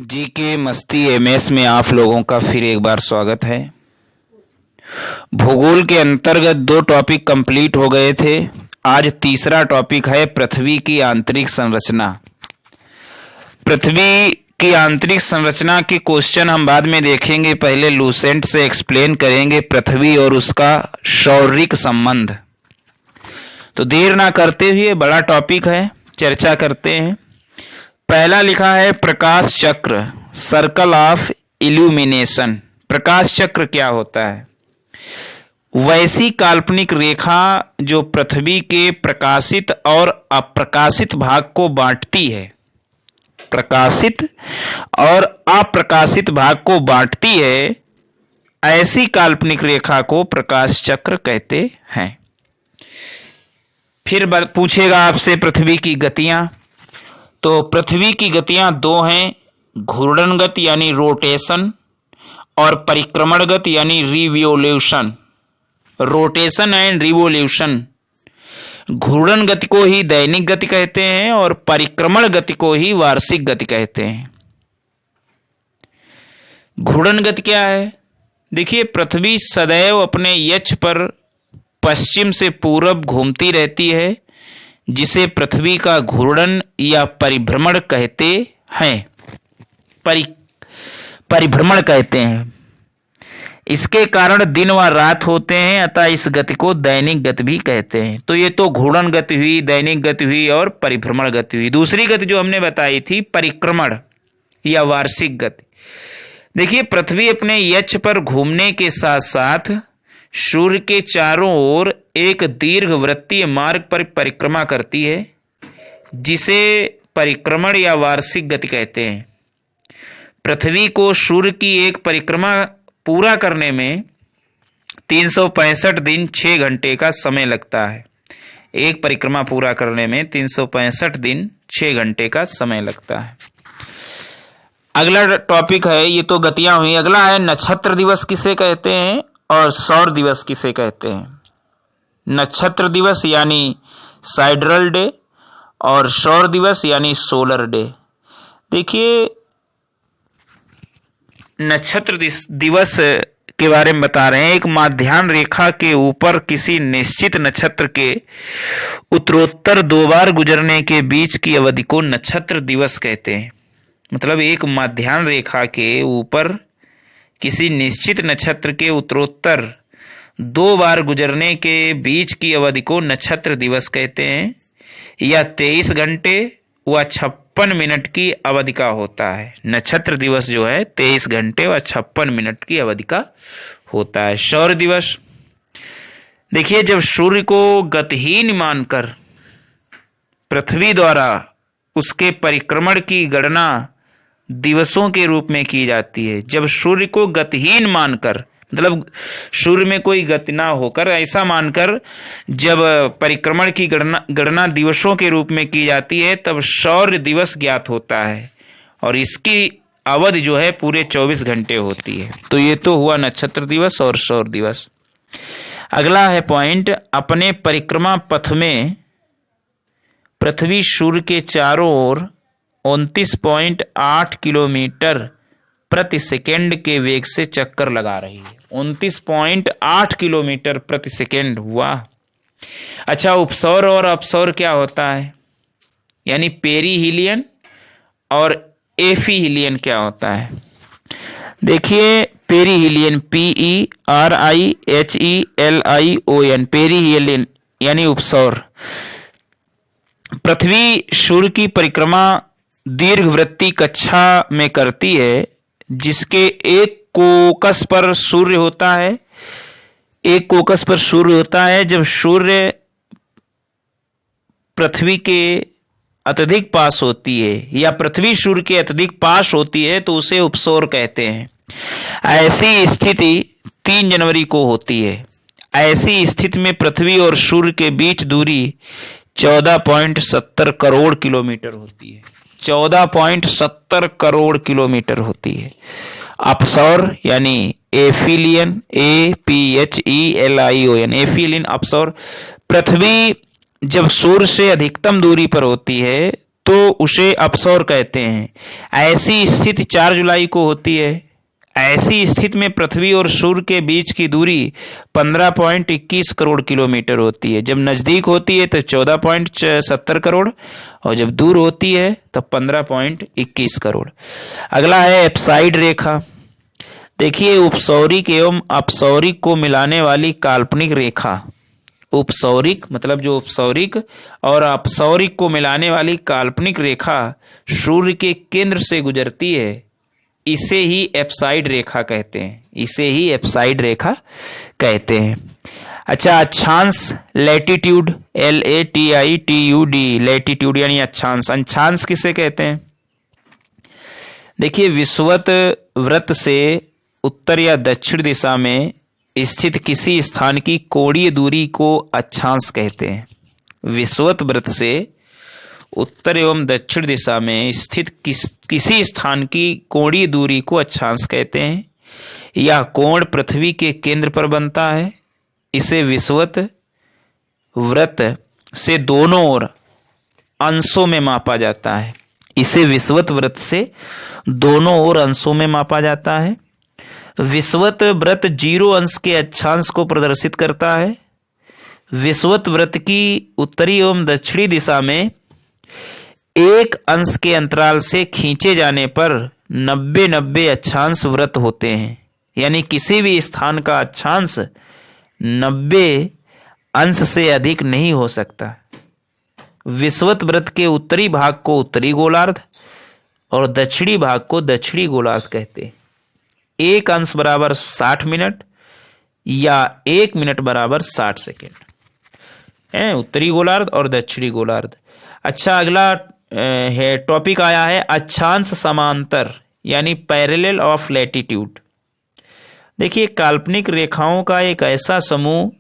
GK मस्ती MS में आप लोगों का फिर एक बार स्वागत है। भूगोल के अंतर्गत 2 टॉपिक कंप्लीट हो गए थे। आज तीसरा टॉपिक है पृथ्वी की आंतरिक संरचना। पृथ्वी की आंतरिक संरचना के क्वेश्चन हम बाद में देखेंगे, पहले लूसेंट से एक्सप्लेन करेंगे पृथ्वी और उसका शौरिक संबंध। तो देर ना करते हुए बड़ा टॉपिक है, चर्चा करते हैं। पहला लिखा है प्रकाश चक्र, सर्कल ऑफ इल्यूमिनेशन। प्रकाश चक्र क्या होता है? वैसी काल्पनिक रेखा जो पृथ्वी के प्रकाशित और अप्रकाशित भाग को बांटती है। प्रकाशित और अप्रकाशित भाग को बांटती है, ऐसी काल्पनिक रेखा को प्रकाश चक्र कहते हैं। फिर पूछेगा आपसे पृथ्वी की गतियां। तो पृथ्वी की गतियां 2 हैं, घूर्णन गति यानी रोटेशन और परिक्रमण गति यानी रिवोल्यूशन। Rotation and revolution. घूर्णन गति को ही दैनिक गति कहते हैं और परिक्रमण गति को ही वार्षिक गति कहते हैं। घूर्णन गति क्या है? देखिए, पृथ्वी सदैव अपने यक्ष पर पश्चिम से पूरब घूमती रहती है, जिसे पृथ्वी का घूर्णन या परिभ्रमण कहते हैं। परिभ्रमण कहते हैं। इसके कारण दिन व रात होते हैं, अतः इस गति को दैनिक गति भी कहते हैं। तो ये तो घूर्णन गति हुई, दैनिक गति हुई और परिभ्रमण गति हुई। दूसरी गति जो हमने बताई थी परिक्रमण या वार्षिक गति। देखिए, पृथ्वी अपने यक्ष पर घूमने के साथ साथ सूर्य के चारों ओर एक दीर्घवृत्तीय मार्ग पर परिक्रमा करती है, जिसे परिक्रमण या वार्षिक गति कहते हैं। पृथ्वी को सूर्य की एक परिक्रमा पूरा करने में 365 दिन 6 घंटे का समय लगता है। एक परिक्रमा पूरा करने में 365 दिन 6 घंटे का समय लगता है। अगला टॉपिक है, ये तो गतियां हुई। अगला है नक्षत्र दिवस किसे कहते हैं और सौर दिवस किसे कहते हैं। नक्षत्र दिवस यानी साइड्रल डे और सौर दिवस यानी सोलर डे। देखिए, नक्षत्र दिवस के बारे में बता रहे हैं। एक माध्याह्न रेखा के ऊपर किसी निश्चित नक्षत्र के उत्तरोत्तर 2 बार गुजरने के बीच की अवधि को नक्षत्र दिवस कहते हैं। मतलब एक माध्याह्न रेखा के ऊपर किसी निश्चित नक्षत्र के उत्तरोत्तर 2 बार गुजरने के बीच की अवधि को नक्षत्र दिवस कहते हैं। यह 23 घंटे व 56 मिनट की अवधि का होता है। नक्षत्र दिवस जो है 23 घंटे व 56 मिनट की अवधि का होता है। सौर दिवस, देखिए, जब सूर्य को गतिहीन मानकर पृथ्वी द्वारा उसके परिक्रमण की गणना दिवसों के रूप में की जाती है। जब सूर्य को गतिहीन मानकर, मतलब सूर्य में कोई गति ना होकर, ऐसा मानकर जब परिक्रमण की गणना दिवसों के रूप में की जाती है, तब सौर दिवस ज्ञात होता है और इसकी अवधि जो है पूरे 24 घंटे होती है। तो ये तो हुआ नक्षत्र दिवस और सौर दिवस। अगला है पॉइंट, अपने परिक्रमा पथ में पृथ्वी सूर्य के चारों ओर 29.8 किलोमीटर प्रति सेकेंड के वेग से चक्कर लगा रही है। 29.8 किलोमीटर प्रति सेकेंड हुआ। अच्छा, उपसौर और अपसौर क्या होता है? यानी पेरीहीलियन और एफीहीलियन क्या होता है? देखिए, पेरीहीलियन PERIHELION, पेरीहीलियन यानी उपसौर। पृथ्वी सूर्य की परिक्रमा दीर्घवृत्तीय कक्षा में करती है, जिसके एक कोकस पर सूर्य होता है। एक कोकस पर सूर्य होता है। जब सूर्य पृथ्वी के अत्यधिक पास होती है या पृथ्वी सूर्य के अत्यधिक पास होती है, तो उसे उपसौर कहते हैं। ऐसी स्थिति 3 जनवरी को होती है। ऐसी स्थिति में पृथ्वी और सूर्य के बीच दूरी 14.70 करोड़ किलोमीटर होती है। 14.70 करोड़ किलोमीटर होती है। अपसौर यानी एफिलियन, APHELION, एफिलियन अपसौर। पृथ्वी जब सूर्य से अधिकतम दूरी पर होती है तो उसे अपसौर कहते हैं। ऐसी स्थिति 4 जुलाई को होती है। ऐसी स्थिति में पृथ्वी और सूर्य के बीच की दूरी 15.21 करोड़ किलोमीटर होती है। जब नज़दीक होती है तो 14.70 करोड़, और जब दूर होती है तो 15.21 करोड़। अगला है एप्साइड रेखा। देखिए, उपसौरिक एवं अपसौरिक को मिलाने वाली काल्पनिक रेखा। उपसौरिक मतलब जो उपसौरिक और अपसौरिक को मिलाने वाली काल्पनिक रेखा सूर्य के केंद्र से गुजरती है, इसे ही एप्साइड रेखा कहते हैं। इसे ही एप्साइड रेखा कहते हैं। अच्छा, अक्षांश लैटिट्यूड, LATITUD, लैटिट्यूड यानी अक्षांश। अक्षांश किसे कहते हैं? देखिए, विषुवत वृत्त से उत्तर या दक्षिण दिशा में स्थित किसी स्थान की कोणीय दूरी को अक्षांश कहते हैं। विषुवत वृत्त से उत्तर एवं दक्षिण दिशा में स्थित किसी स्थान की कोणीय दूरी को अक्षांश कहते हैं। यह कोण पृथ्वी के केंद्र पर बनता है। इसे विषुवत वृत्त से दोनों ओर अंशों में मापा जाता है। इसे विषुवत वृत्त से दोनों ओर अंशों में मापा जाता है। विषुवत वृत्त 0 अंश के अक्षांश को प्रदर्शित करता है। विषुवत वृत्त की उत्तरी एवं दक्षिणी दिशा में 1 अंश के अंतराल से खींचे जाने पर 90 अक्षांश वृत्त होते हैं। यानी किसी भी स्थान का अक्षांश 90 अंश से अधिक नहीं हो सकता। विषुवत वृत्त के उत्तरी भाग को उत्तरी गोलार्ध और दक्षिणी भाग को दक्षिणी गोलार्ध कहते हैं। 1 अंश बराबर 60 मिनट या 1 मिनट बराबर 60 सेकेंड है, उत्तरी गोलार्ध और दक्षिणी गोलार्ध। अच्छा, अगला है टॉपिक आया है अक्षांश समांतर यानी पैरेलल ऑफ लैटिट्यूड। देखिए, काल्पनिक रेखाओं का एक ऐसा समूह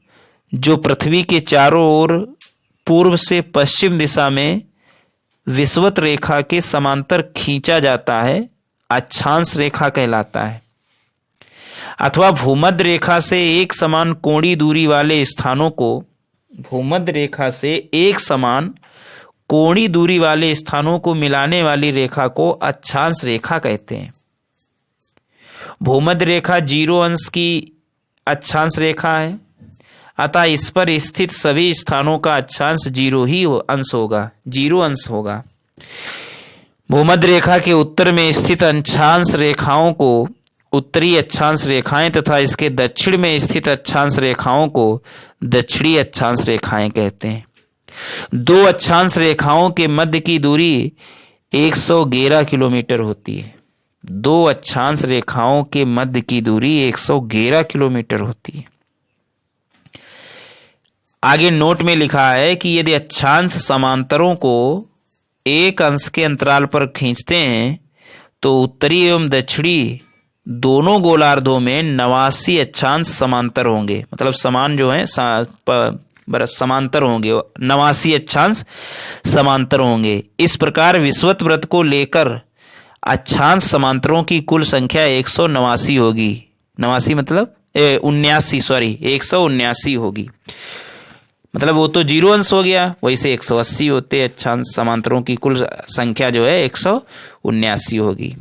जो पृथ्वी के चारों ओर पूर्व से पश्चिम दिशा में विषुवत रेखा के समांतर खींचा जाता है, अक्षांश रेखा कहलाता है। अथवा भूमध्य रेखा से एक समान कोणीय दूरी वाले स्थानों को, भूमध्य रेखा से एक समान कोणीय दूरी वाले स्थानों को मिलाने वाली रेखा को अक्षांश रेखा कहते हैं। भूमध्य रेखा 0 अंश की अक्षांश रेखा है, अतः इस पर स्थित सभी स्थानों का अक्षांश 0 अंश होगा। भूमध्य रेखा के उत्तर में स्थित अक्षांश रेखाओं को उत्तरी अक्षांश रेखाएं तथा इसके दक्षिण में स्थित अक्षांश रेखाओं को दक्षिणी अक्षांश रेखाएं कहते हैं। 2 अक्षांश रेखाओं के मध्य की दूरी 111 किलोमीटर होती है। 2 अक्षांश रेखाओं के मध्य की दूरी 111 किलोमीटर होती है। आगे नोट में लिखा है कि यदि अक्षांश समांतरों को 1 अंश के अंतराल पर खींचते हैं तो उत्तरी एवं दक्षिणी दोनों गोलार्धों में 89 अक्षांश समांतर होंगे। मतलब समान जो है समांतर होंगे, 89 अक्षांश समांतर होंगे। इस प्रकार विषुवत वृत्त को लेकर अक्षांश समांतरों की कुल संख्या 189 होगी। 89 मतलब 179 होगी। मतलब वो तो 0 अंश हो गया, वैसे 180 होते अक्षांश समांतरों की कुल संख्या जो है 179 होगी।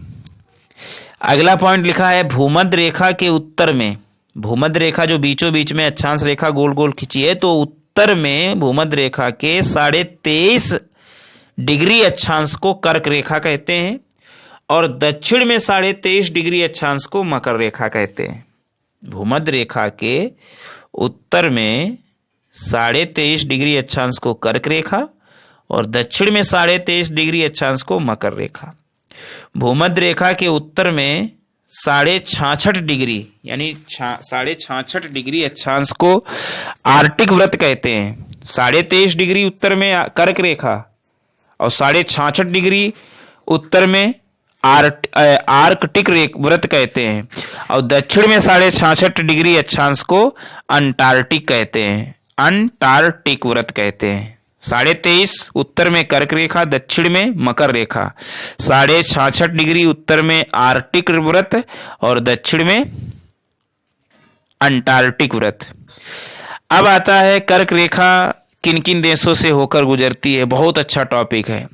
अगला पॉइंट लिखा है भूमध्य रेखा के उत्तर में। भूमध्य रेखा जो बीचों बीच में अक्षांश रेखा गोल गोल खींची है, तो उत्तर में भूमध्य रेखा के 23.5 डिग्री अक्षांश को कर्क रेखा कहते हैं और दक्षिण में 23.5 डिग्री अक्षांश को मकर रेखा कहते हैं। भूमध्य रेखा के उत्तर में 23.5 डिग्री अक्षांश को कर्क रेखा और दक्षिण में 23.5 डिग्री अक्षांश को मकर रेखा। भूमध्य रेखा के उत्तर में 66.5 डिग्री यानी 66.5 डिग्री अक्षांश को आर्कटिक वृत्त कहते हैं। 23.5 डिग्री उत्तर में कर्क रेखा और 66.5 डिग्री उत्तर में आर्कटिक वृत्त कहते हैं और दक्षिण में 66.5 डिग्री अक्षांश को अंटार्कटिक कहते हैं, अंटार्कटिक वृत्त कहते हैं। 23.5 उत्तर में कर्क रेखा, दक्षिण में मकर रेखा, 66.5 डिग्री उत्तर में आर्कटिक वृत्त और दक्षिण में अंटार्कटिक वृत्त। अब आता है कर्क रेखा किन किन देशों से होकर गुजरती है। बहुत अच्छा टॉपिक है।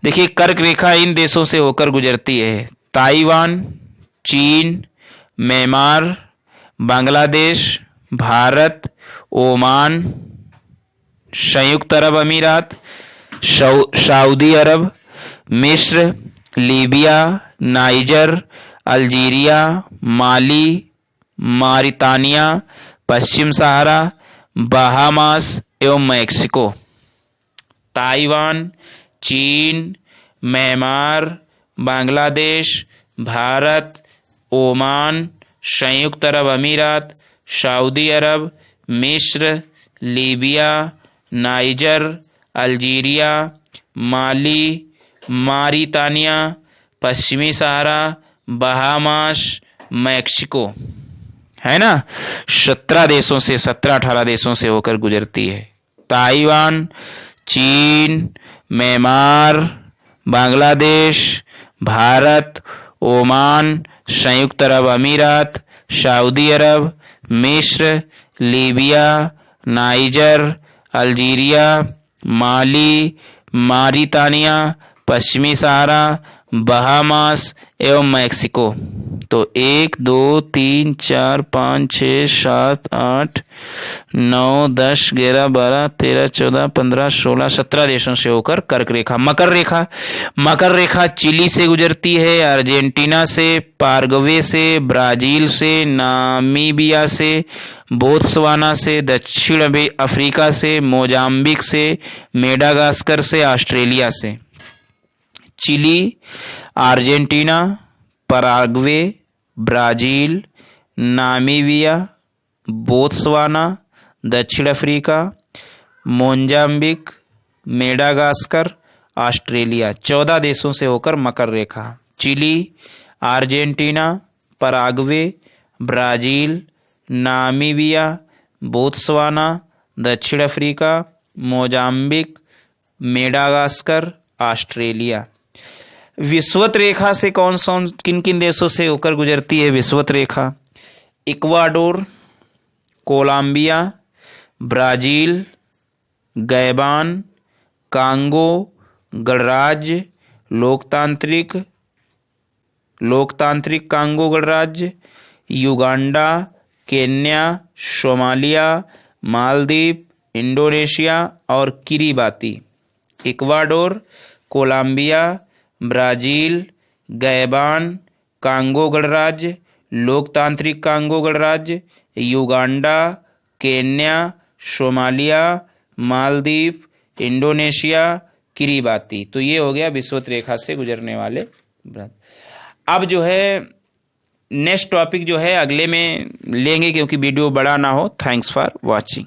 देखिए कर्क रेखा इन देशों से होकर गुजरती है: ताइवान, चीन, म्यांमार, बांग्लादेश, भारत, ओमान, संयुक्त अरब अमीरात, सऊदी अरब, मिस्र, लीबिया, नाइजर, अल्जीरिया, माली, मारितानिया, पश्चिम सहारा, बहामास एवं मैक्सिको। ताइवान, चीन, म्यांमार, बांग्लादेश, भारत, ओमान, संयुक्त अरब अमीरात, सऊदी अरब, मिस्र, लीबिया, नाइजर, अल्जीरिया, माली, मारितानिया, पश्चिमी सहारा, बहामास, मैक्सिको, है ना। 17 देशों से 17-18 देशों से होकर गुजरती है। ताइवान, चीन, म्यांमार, बांग्लादेश, भारत, ओमान, संयुक्त अरब अमीरात, सऊदी अरब, मिस्र, लीबिया, नाइजर, अल्जीरिया, माली, मारितानिया, पश्चिमी सहारा, बहामास एवं मैक्सिको। तो 1 2 3 4 5 6 7 8 9 10 11 12 13 14 15 16 17 देशों से होकर कर्क रेखा। मकर रेखा चिली से गुजरती है, अर्जेंटीना से, पाराग्वे से, ब्राजील से, नामीबिया से, बोत्सवाना से, दक्षिण अफ्रीका से, मोजाम्बिक से, मेडागास्कर से, ऑस्ट्रेलिया से। Chile, Argentina, Paraguay, Brazil, Namibia, Botswana, दक्षिण अफ्रीका, मोजाम्बिक, मेडागास्कर, ऑस्ट्रेलिया। 14 देशों से होकर मकर रेखा। Chile, Argentina, Paraguay, Brazil, Namibia, Botswana, दक्षिण अफ्रीका, मोजाम्बिक, मेडागास्कर, ऑस्ट्रेलिया। विषुवत रेखा से किन किन देशों से होकर गुजरती है विषुवत रेखा? Ecuador, Colombia, Brazil, Gabon, Congo गणराज्य, लोकतांत्रिक कांगो गणराज्य, Uganda, Kenya, Somalia, Maldives, Indonesia और Kiribati. Ecuador, Colombia, Brazil, Gabon, Congo गणराज्य, लोकतांत्रिक कांगो गणराज्य, Uganda, Kenya, Somalia, Maldives, Indonesia, Kiribati. तो ये हो गया विषुवत रेखा से गुजरने वाले। अब जो है नेक्स्ट टॉपिक जो है अगले में लेंगे, क्योंकि वीडियो बड़ा ना हो। Thanks for watching.